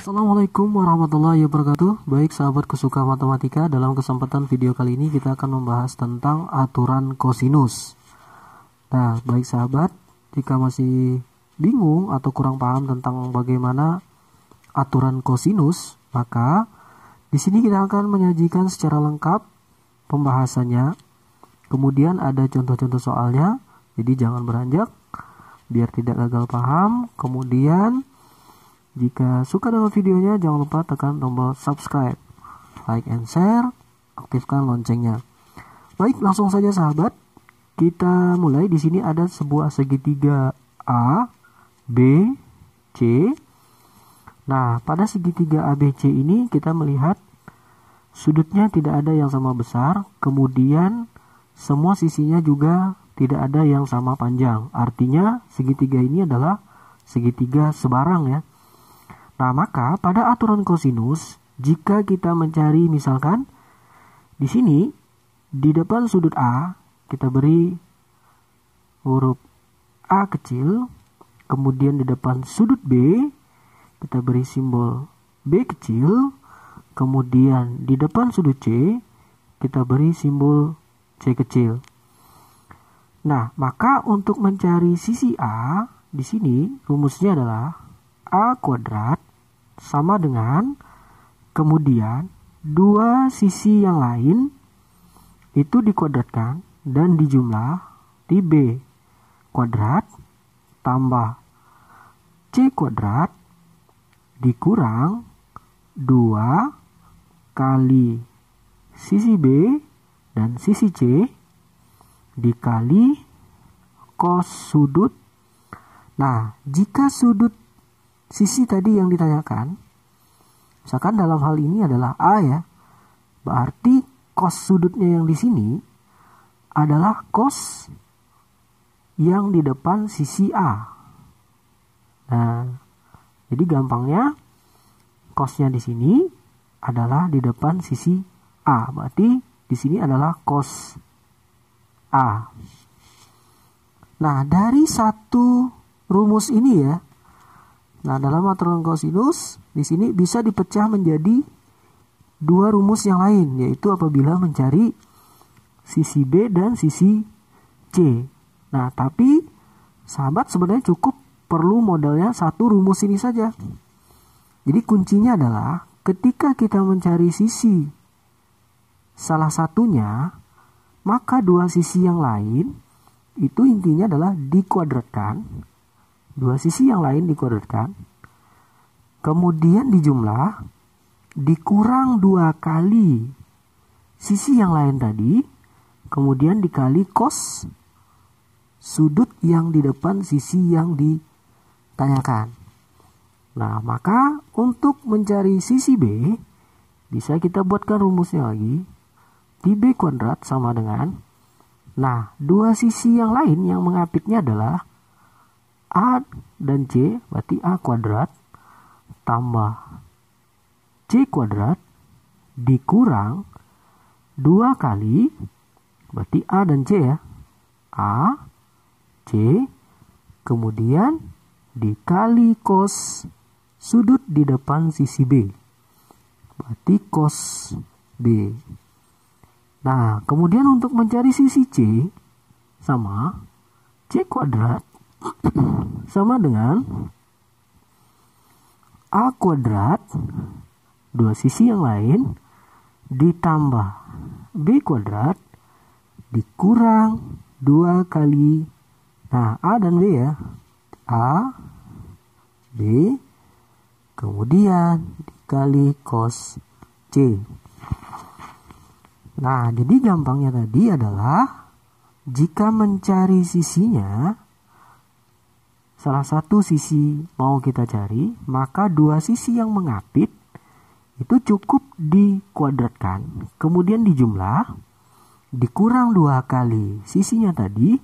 Assalamualaikum warahmatullahi wabarakatuh. Baik sahabat kesuka matematika, dalam kesempatan video kali ini kita akan membahas tentang aturan kosinus. Nah, baik sahabat, jika masih bingung atau kurang paham tentang bagaimana aturan kosinus, maka di sini kita akan menyajikan secara lengkap pembahasannya. Kemudian ada contoh-contoh soalnya, jadi jangan beranjak biar tidak gagal paham. Kemudian jika suka dengan videonya, jangan lupa tekan tombol subscribe, like and share, aktifkan loncengnya. Baik, langsung saja sahabat. Kita mulai. Di sini ada sebuah segitiga A, B, C. Nah, pada segitiga ABC ini kita melihat sudutnya tidak ada yang sama besar, kemudian semua sisinya juga tidak ada yang sama panjang. Artinya segitiga ini adalah segitiga sebarang ya. Nah, maka pada aturan kosinus, jika kita mencari misalkan di sini di depan sudut A kita beri huruf A kecil, kemudian di depan sudut B kita beri simbol B kecil, kemudian di depan sudut C kita beri simbol C kecil. Nah, maka untuk mencari sisi A di sini rumusnya adalah A kuadrat sama dengan kemudian dua sisi yang lain itu dikuadratkan dan dijumlah di B kuadrat tambah C kuadrat dikurang 2 kali sisi B dan sisi C dikali cos sudut. Nah, jika sudut sisi tadi yang ditanyakan, misalkan dalam hal ini adalah A ya, berarti cos sudutnya yang di sini adalah cos yang di depan sisi A. Nah, jadi gampangnya cosnya di sini adalah di depan sisi A, berarti di sini adalah cos A. Nah, dari satu rumus ini ya, nah dalam aturan kosinus di sini bisa dipecah menjadi dua rumus yang lain, yaitu apabila mencari sisi B dan sisi C. Nah, tapi sahabat sebenarnya cukup perlu modalnya satu rumus ini saja. Jadi kuncinya adalah ketika kita mencari sisi salah satunya, maka dua sisi yang lain itu intinya adalah dikuadratkan. Dua sisi yang lain dikuadratkan, kemudian dijumlah, dikurang 2 kali sisi yang lain tadi, kemudian dikali cos sudut yang di depan sisi yang ditanyakan. Nah, maka untuk mencari sisi B, bisa kita buatkan rumusnya lagi. Di B kuadrat sama dengan, nah, dua sisi yang lain yang mengapitnya adalah A dan C, berarti A kuadrat tambah C kuadrat dikurang 2 kali, berarti A dan C ya, A, C, kemudian dikali cos sudut di depan sisi B, berarti cos B. Nah, kemudian untuk mencari sisi C sama C kuadrat sama dengan A kuadrat, dua sisi yang lain, ditambah B kuadrat, dikurang 2 kali, nah A dan B ya, A, B, kemudian dikali cos C. Nah, jadi gampangnya tadi adalah jika mencari sisinya, salah satu sisi mau kita cari, maka dua sisi yang mengapit itu cukup dikuadratkan, kemudian dijumlah, dikurang 2 kali sisinya tadi,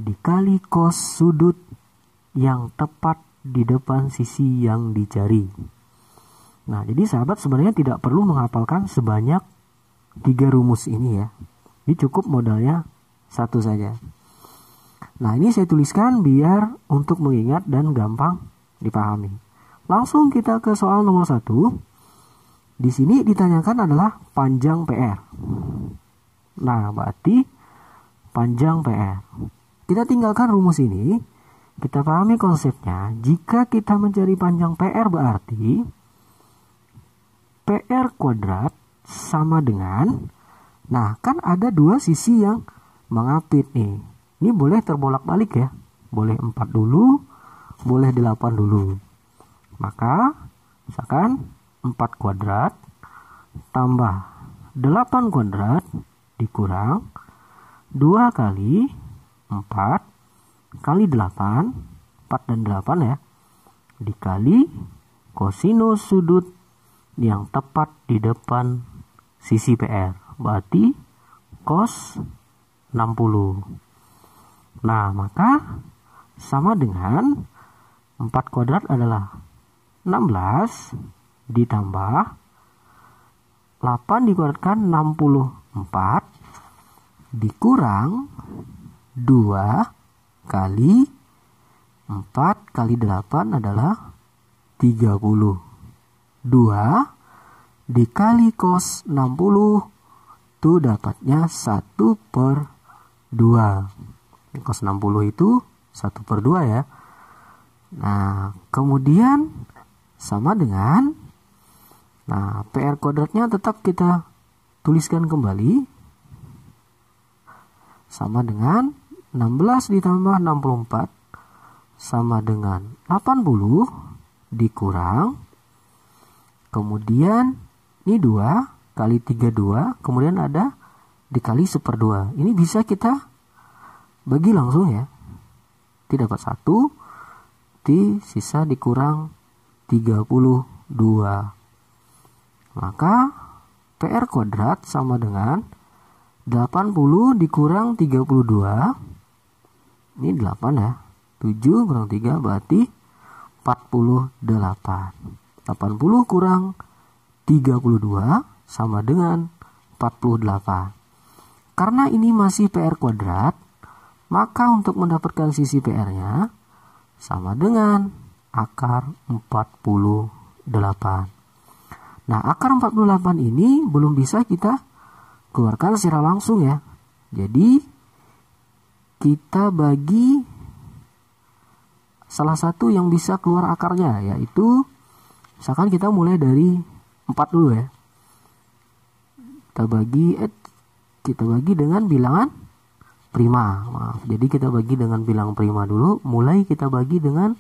dikali cos sudut yang tepat di depan sisi yang dicari. Nah, jadi sahabat sebenarnya tidak perlu menghafalkan sebanyak 3 rumus ini ya. Ini cukup modalnya satu saja. Nah, ini saya tuliskan biar untuk mengingat dan gampang dipahami. Langsung kita ke soal nomor 1. Di sini ditanyakan adalah panjang PR. Nah, berarti panjang PR. Kita tinggalkan rumus ini. Kita pahami konsepnya. Jika kita mencari panjang PR berarti PR kuadrat sama dengan, nah kan ada dua sisi yang mengapit nih. Ini boleh terbolak-balik ya. Boleh 4 dulu, boleh 8 dulu. Maka misalkan 4 kuadrat tambah 8 kuadrat dikurang 2 kali 4 kali 8, 4 dan 8 ya, dikali kosinus sudut yang tepat di depan sisi PR. Berarti cos 60. Nah, maka sama dengan 4 kuadrat adalah 16 ditambah 8 dikuadratkan 64 dikurang 2 kali 4 kali 8 adalah 32 dikali cos 60 itu dapatnya 1/2. Cos 60 itu 1/2 ya. Nah, kemudian sama dengan, nah PR kuadratnya tetap kita tuliskan kembali. Sama dengan 16 ditambah 64 sama dengan 80 dikurang. Kemudian ini 2 kali 32, kemudian ada dikali 1/2. Ini bisa kita bagi langsung ya. T dapat 1, T sisa dikurang 32. Maka PR kuadrat sama dengan 80 dikurang 32. Ini 8 ya. 7 kurang 3 berarti 48. 80 kurang 32 sama dengan 48. Karena ini masih PR kuadrat, maka untuk mendapatkan sisi PR-nya sama dengan akar 48. Nah, akar 48 ini belum bisa kita keluarkan secara langsung ya. Jadi kita bagi salah satu yang bisa keluar akarnya, yaitu misalkan kita mulai dari 4 dulu ya. Kita bagi dengan bilangan prima. Jadi kita bagi dengan bilangan prima dulu. Mulai kita bagi dengan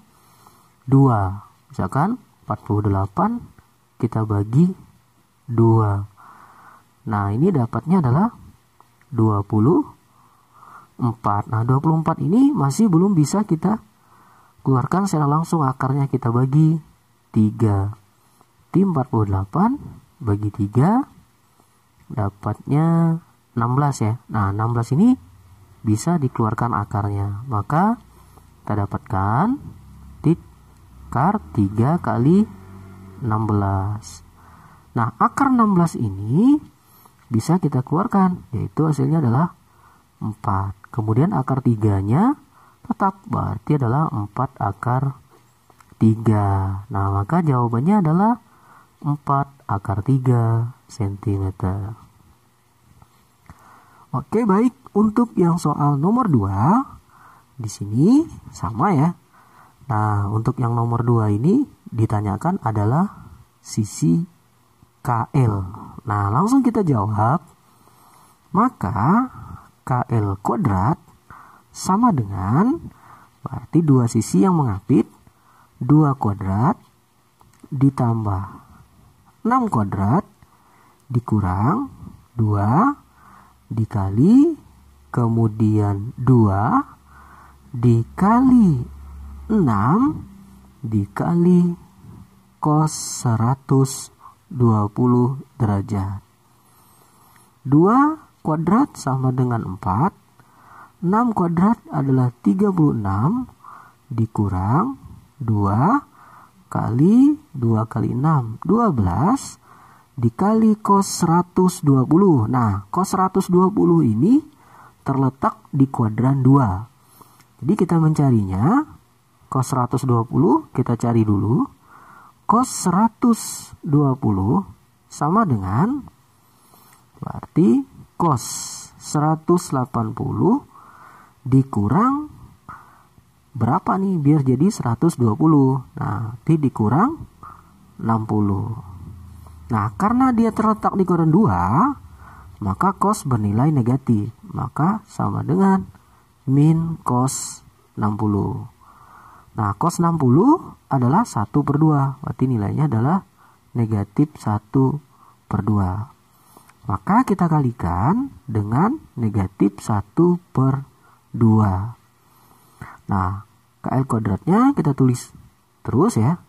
2. Misalkan 48 kita bagi 2. Nah, ini dapatnya adalah 24. Nah, 24 ini masih belum bisa kita keluarkan secara langsung akarnya. Kita bagi 3. T 48 bagi 3 dapatnya 16 ya. Nah, 16 ini bisa dikeluarkan akarnya. Maka kita dapatkan akar 3 kali 16. Nah, akar 16 ini bisa kita keluarkan, yaitu hasilnya adalah 4. Kemudian akar 3-nya tetap, berarti adalah 4 akar 3. Nah, maka jawabannya adalah 4 akar 3 cm. Oke, baik. Untuk yang soal nomor 2, di sini sama ya. Nah, untuk yang nomor 2 ini ditanyakan adalah sisi KL. Nah, langsung kita jawab. Maka KL kuadrat sama dengan, berarti dua sisi yang mengapit, 2 kuadrat ditambah 6 kuadrat dikurang 2 dikali kemudian 2 dikali 6 dikali cos 120 derajat. 2 kuadrat sama dengan 4. 6 kuadrat adalah 36 dikurang 2 kali 2 kali 6 12 dikali cos 120. Nah, cos 120 ini terletak di kuadran 2. Jadi kita mencarinya cos 120 kita cari dulu. cos 120 sama dengan, berarti cos 180 dikurang berapa nih biar jadi 120. Nah, nanti dikurang 60. Nah, karena dia terletak di kuadran 2, maka cos bernilai negatif. Maka sama dengan min cos 60. Nah, cos 60 adalah 1/2. Berarti nilainya adalah negatif 1/2. Maka kita kalikan dengan negatif 1/2. Nah, KL kuadratnya kita tulis terus ya.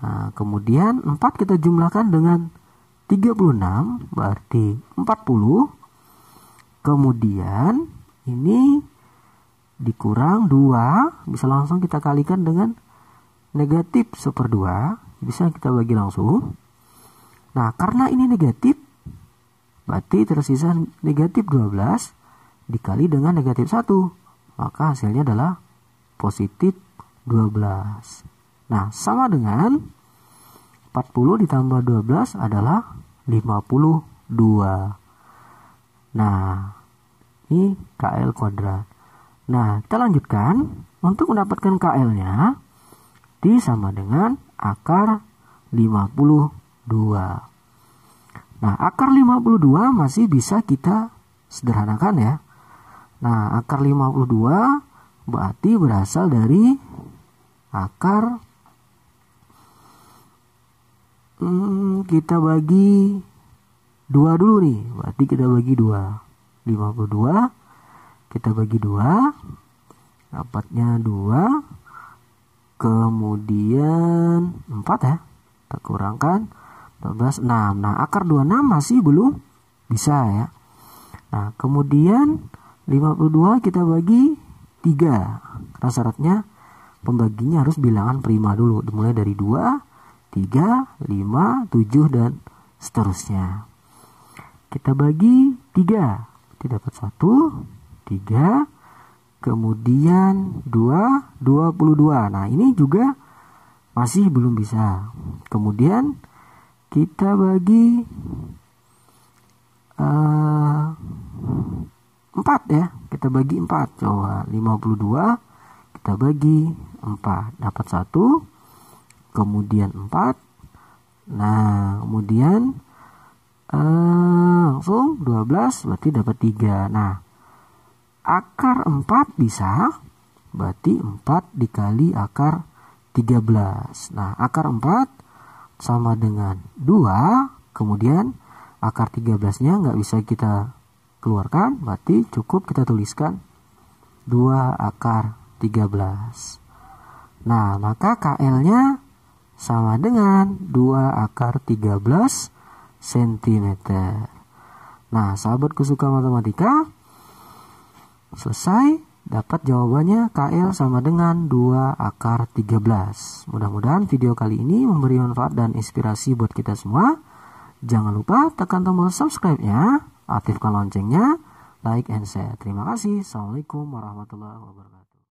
Nah, kemudian 4 kita jumlahkan dengan 36, berarti 40. Kemudian ini dikurang 2, bisa langsung kita kalikan dengan negatif 1/2, bisa kita bagi langsung. Nah, karena ini negatif, berarti tersisa negatif 12 dikali dengan negatif 1. Maka hasilnya adalah positif 12. Nah, sama dengan 40 ditambah 12 adalah 52. Nah, ini KL kuadrat. Nah, kita lanjutkan. Untuk mendapatkan KL-nya, sama dengan akar 52. Nah, akar 52 masih bisa kita sederhanakan ya. Nah, akar 52 berarti berasal dari akar, kita bagi 2 dulu nih. Berarti kita bagi 2. 52 kita bagi 2, dapatnya 2. Kemudian 4 ya. Kita kurangkan 12, 6. Nah, akar 26 masih belum bisa ya. Nah, kemudian 52 kita bagi 3. Karena syaratnya pembaginya harus bilangan prima dulu. Dimulai dari 2, 3, 5, 7, dan seterusnya. Kita bagi 3. Berarti dapat 1, 3. Kemudian 2, 22. Nah, ini juga masih belum bisa. Kemudian kita bagi 4 ya. Kita bagi 4. Coba 52 kita bagi 4. Dapat 1. Kemudian 4. Nah, kemudian langsung 12. Berarti dapat 3. Nah, akar 4 bisa. Berarti 4 dikali akar 13. Nah, akar 4 sama dengan 2. Kemudian akar 13-nya nggak bisa kita keluarkan, berarti cukup kita tuliskan 2 akar 13. Nah, maka KL-nya sama dengan 2 akar 13 cm. Nah, sahabatku suka matematika, selesai. Dapat jawabannya KL sama dengan 2 akar 13. Mudah-mudahan video kali ini memberi manfaat dan inspirasi buat kita semua. Jangan lupa tekan tombol subscribe-nya, aktifkan loncengnya, like and share. Terima kasih. Assalamualaikum warahmatullahi wabarakatuh.